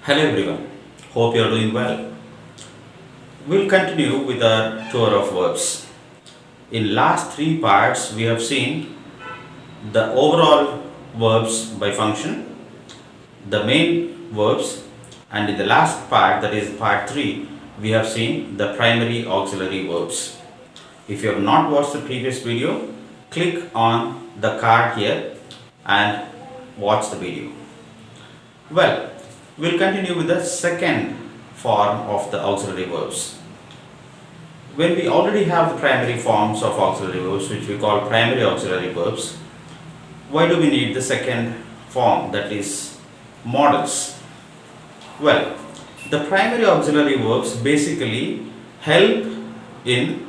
Hello everyone, hope you are doing well. We'll continue with our tour of verbs. In last three parts we have seen the overall verbs by function, the main verbs, and in the last part, that is part 3, we have seen the primary auxiliary verbs. If you have not watched the previous video, click on the card here and watch the video. Well, we'll continue with the second form of the auxiliary verbs. When we already have the primary forms of auxiliary verbs, which we call primary auxiliary verbs, why do we need the second form, that is modals? Well, the primary auxiliary verbs basically help in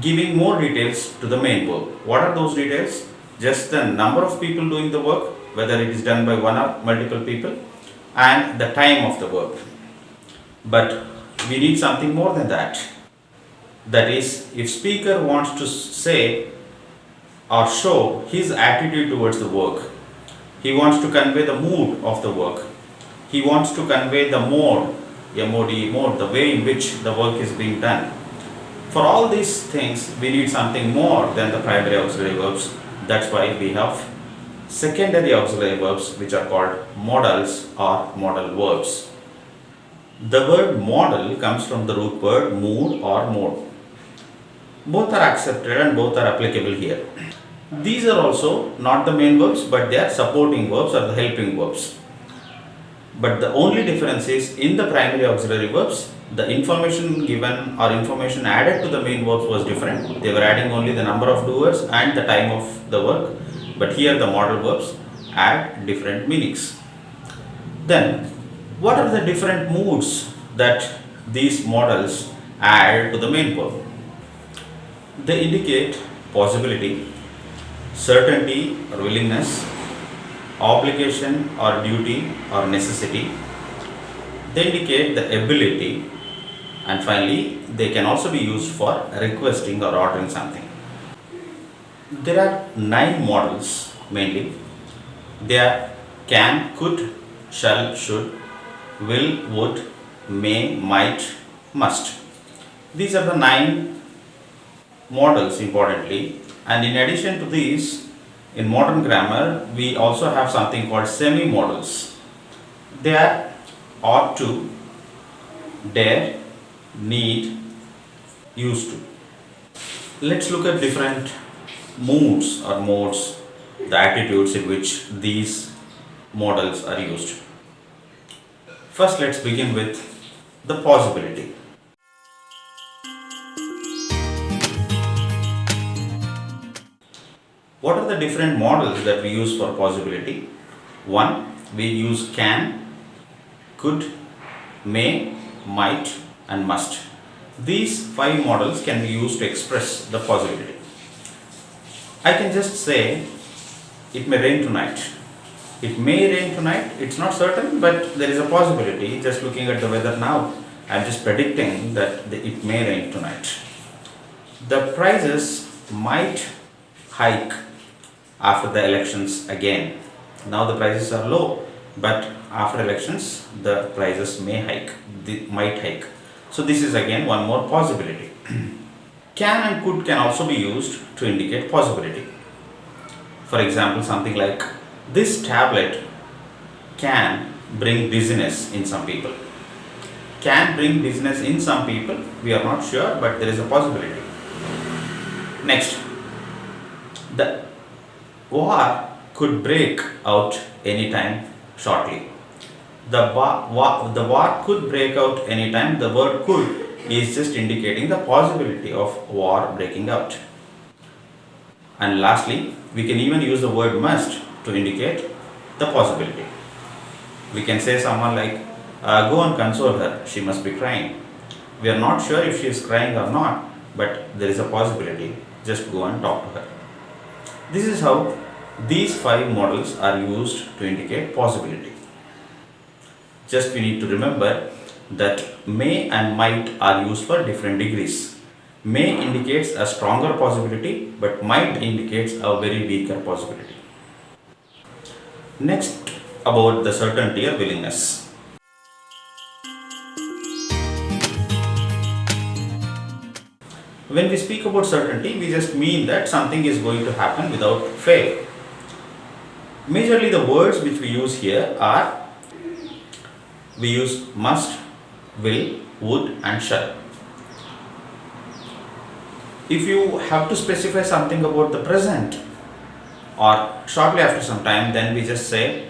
giving more details to the main verb. What are those details? Just the number of people doing the work, whether it is done by one or multiple people, and the time of the verb. But we need something more than that. That is, if speaker wants to say or show his attitude towards the work, he wants to convey the mood of the work, he wants to convey the mode, mode, the way in which the work is being done. For all these things, we need something more than the primary auxiliary verbs. That's why we have secondary auxiliary verbs, which are called modals or modal verbs. The word modal comes from the root word mood or mode. Both are accepted and both are applicable here. These are also not the main verbs, but they are supporting verbs or the helping verbs. But the only difference is, in the primary auxiliary verbs, the information given or information added to the main verbs was different. They were adding only the number of doers and the time of the work. But here the modal verbs add different meanings. Then, what are the different moods that these modals add to the main verb? They indicate possibility, certainty or willingness, obligation or duty or necessity. They indicate the ability, and finally they can also be used for requesting or ordering something. There are 9 modals mainly. They are can, could, shall, should, will, would, may, might, must. These are the 9 modals importantly, and in addition to these, in modern grammar we also have something called semi-modals. They are ought to, dare, need, used to. Let's look at different moods or modes, the attitudes in which these modals are used. First, let's begin with the possibility. What are the different modals that we use for possibility? 1. We use can, could, may, might, and must. These 5 modals can be used to express the possibility. I can just say, it may rain tonight. It may rain tonight, it's not certain, but there is a possibility. Just looking at the weather now, I'm just predicting that it may rain tonight. The prices might hike after the elections again. Now the prices are low, but after elections the prices may hike, might hike. So this is again one more possibility. Can and could can also be used to indicate possibility. For example, something like, this tablet can bring dizziness in some people. Can bring dizziness in some people, we are not sure, but there is a possibility. Next, the war could break out anytime shortly. The war could break out anytime. The word could is just indicating the possibility of war breaking out. And lastly, we can even use the word must to indicate the possibility. We can say someone like, go and console her, she must be crying. We are not sure if she is crying or not, but there is a possibility. Just go and talk to her. This is how these 5 modals are used to indicate possibility. Just we need to remember that may and might are used for different degrees. May indicates a stronger possibility, but might indicates a very weaker possibility. Next, about the certainty or willingness. When we speak about certainty, we just mean that something is going to happen without fail. Majorly the words which we use here are, we use must, will, would and shall. If you have to specify something about the present or shortly after some time, then we just say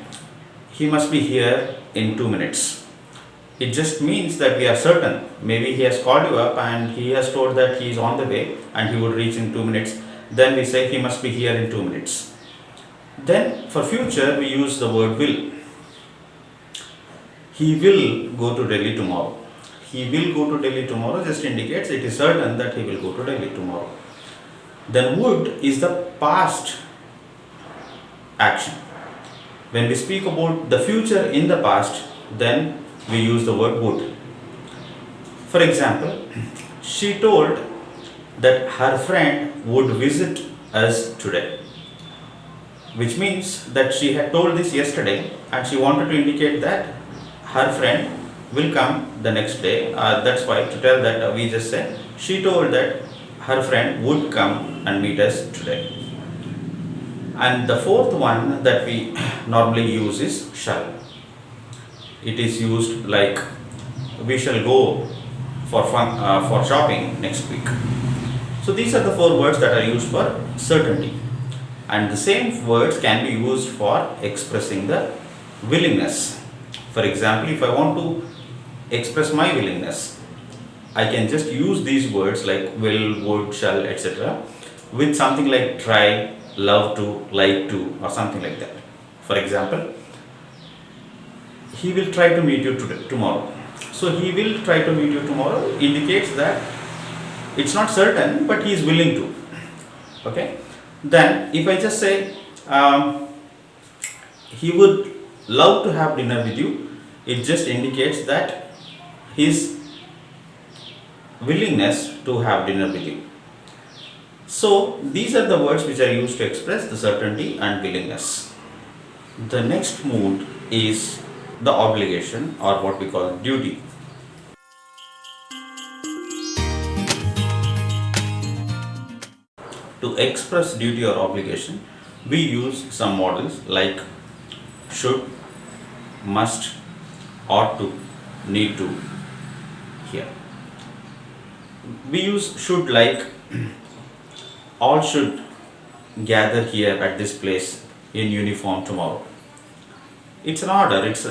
he must be here in 2 minutes. It just means that we are certain. Maybe he has called you up and he has told that he is on the way and he would reach in 2 minutes. Then we say he must be here in 2 minutes. Then for future we use the word will. He will go to Delhi tomorrow. He will go to Delhi tomorrow just indicates it is certain that he will go to Delhi tomorrow. Then would is the past action. When we speak about the future in the past, then we use the word would. For example, she told that her friend would visit us today, which means that she had told this yesterday and she wanted to indicate that her friend will come the next day. That's why to tell that we just say she told that her friend would come and meet us today. And the fourth one that we normally use is shall. It is used like we shall go for shopping next week. So these are the four words that are used for certainty, and the same words can be used for expressing the willingness. For example, if I want to express my willingness, I can just use these words like will, would, shall, etc. with something like try, love to, like to, or something like that. For example, he will try to meet you tomorrow. So he will try to meet you tomorrow indicates that it's not certain, but he is willing to. Okay. Then if I just say he would love to have dinner with you, it just indicates that his willingness to have dinner with you. So these are the words which are used to express the certainty and willingness. The next mood is the obligation, or what we call duty. To express duty or obligation, we use some modals like should, must, ought to, need to here. We use should like all should gather here at this place in uniform tomorrow. It's an order, it's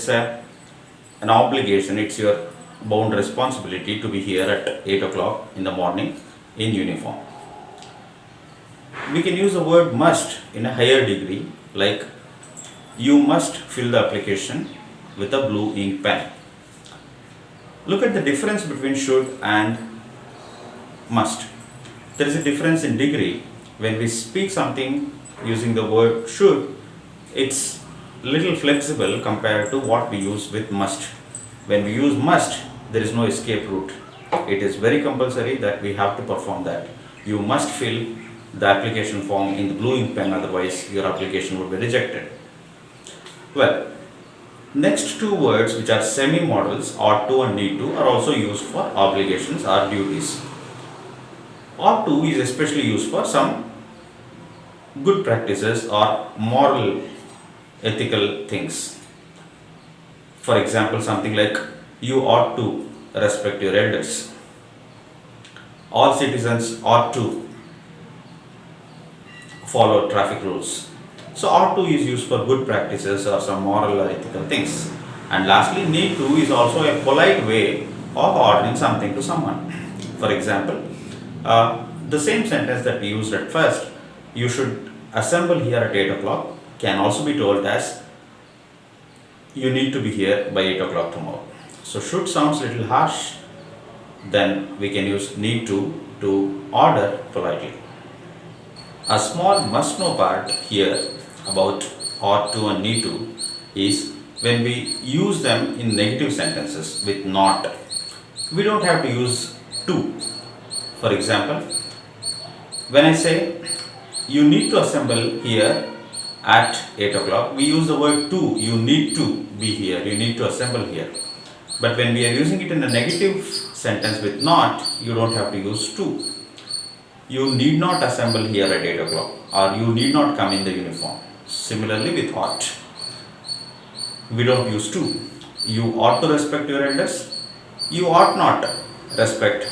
an obligation, it's your bound responsibility to be here at 8 o'clock in the morning in uniform. We can use the word must in a higher degree, like you must fill the application with a blue ink pen. Look at the difference between should and must. There is a difference in degree. When we speak something using the word should, it's little flexible compared to what we use with must. When we use must, there is no escape route. It is very compulsory that we have to perform that. You must fill the application form in the blue ink pen, otherwise your application would be rejected. Well, next two words, which are semi-modals, ought to and need to, are also used for obligations or duties. Ought to is especially used for some good practices or moral, ethical things. For example, something like you ought to respect your elders. All citizens ought to follow traffic rules. So ought to is used for good practices or some moral or ethical things. And lastly, need to is also a polite way of ordering something to someone. For example, the same sentence that we used at first, you should assemble here at 8 o'clock, can also be told as you need to be here by 8 o'clock tomorrow. So should sounds a little harsh, then we can use need to order politely. A small must know part here about ought to and need to is when we use them in negative sentences with not. We don't have to use to. For example, when I say you need to assemble here at 8 o'clock, we use the word to. You need to be here, you need to assemble here. But when we are using it in a negative sentence with not, you don't have to use to. You need not assemble here at 8 o'clock, or you need not come in the uniform. Similarly with ought, we don't use to. You ought to respect your elders. You ought not respect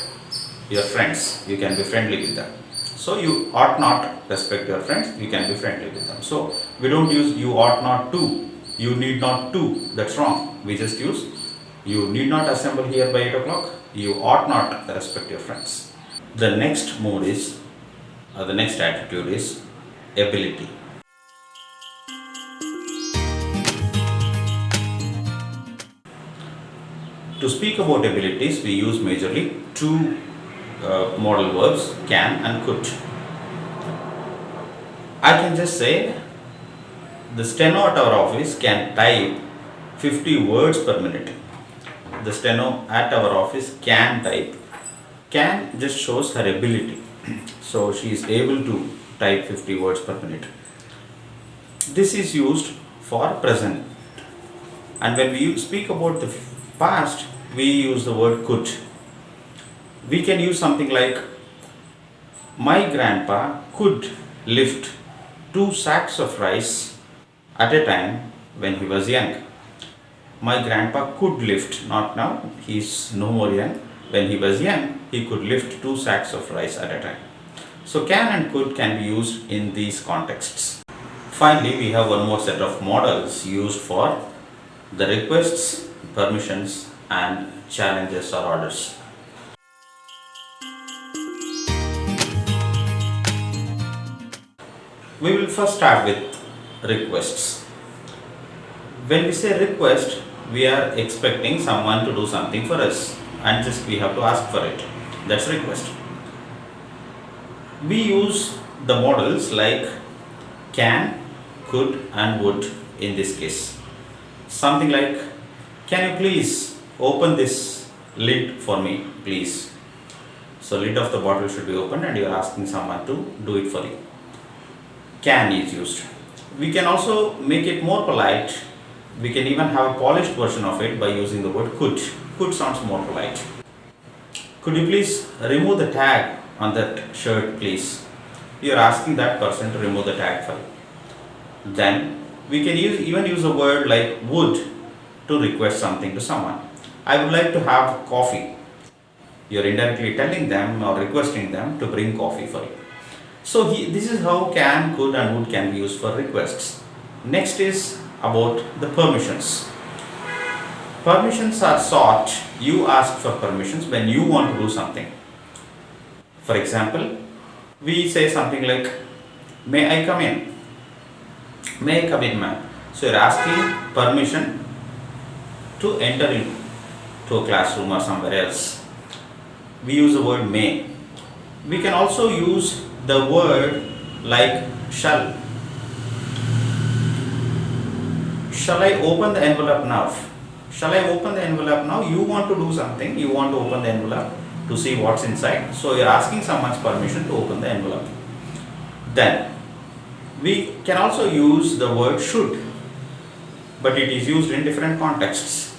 your friends. You can be friendly with them. So you ought not respect your friends. You can be friendly with them. So we don't use you ought not to. You need not to. That's wrong. We just use you need not assemble here by 8 o'clock. You ought not respect your friends. The next mood is, the next attitude is ability. To speak about abilities, we use majorly two modal verbs, can and could. I can just say the steno at our office can type 50 words per minute. The steno at our office can type. Can just shows her ability. So she is able to type 50 words per minute. This is used for present. And when we speak about the past, we use the word could. We can use something like, my grandpa could lift 2 sacks of rice at a time when he was young. My grandpa could lift, not now, he is no more young. When he was young, he could lift 2 sacks of rice at a time. So can and could can be used in these contexts. Finally, we have one more set of modals used for the requests, permissions and challenges or orders. We will first start with requests. When we say request, we are expecting someone to do something for us and just we have to ask for it. That's request. We use the modals like can, could and would in this case. Something like, can you please open this lid for me, please? So lid of the bottle should be opened and you are asking someone to do it for you. Can is used. We can also make it more polite. We can even have a polished version of it by using the word could. Could sounds more polite. Could you please remove the tag on that shirt, please? You are asking that person to remove the tag for you. Then we can even use a word like would to request something to someone. I would like to have coffee. You are indirectly telling them or requesting them to bring coffee for you. So this is how can, could and would can be used for requests. Next is about the permissions. Permissions are sought. You ask for permissions when you want to do something. For example, we say something like, may I come in? May I come in, ma'am? So you're asking permission to enter into a classroom or somewhere else. We use the word may. We can also use the word like shall. Shall I open the envelope now? Shall I open the envelope now? You want to do something, you want to open the envelope to see what's inside. So you're asking someone's permission to open the envelope. Then we can also use the word should, but it is used in different contexts.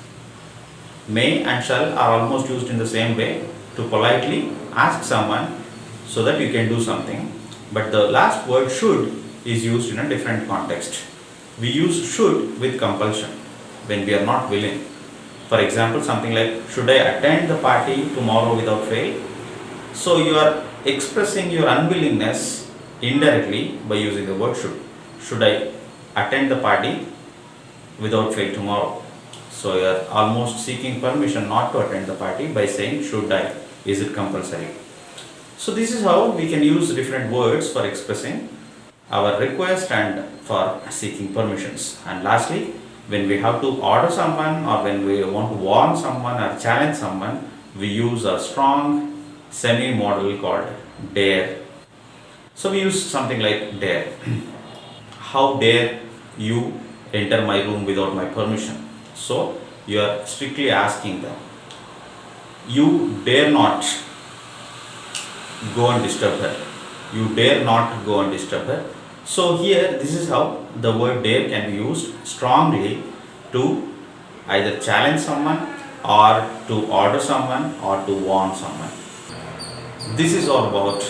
May and shall are almost used in the same way to politely ask someone so that you can do something, but the last word should is used in a different context. We use should with compulsion when we are not willing. For example, something like, should I attend the party tomorrow without fail? So you are expressing your unwillingness indirectly by using the word should. Should I attend the party without fail tomorrow? So you are almost seeking permission not to attend the party by saying should I. Is it compulsory? So this is how we can use different words for expressing our request and for seeking permissions. And lastly, when we have to order someone or when we want to warn someone or challenge someone, we use a strong semi-modal called dare. So we use something like dare. How dare you enter my room without my permission? So you are strictly asking them, you dare not go and disturb her. You dare not go and disturb her. So here, this is how the word dare can be used strongly to either challenge someone or to order someone or to warn someone. This is all about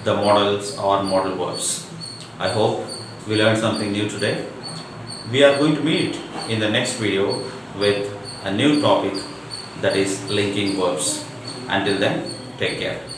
the modals or modal verbs. I hope we learned something new today. We are going to meet in the next video with a new topic, that is linking verbs. Until then, take care.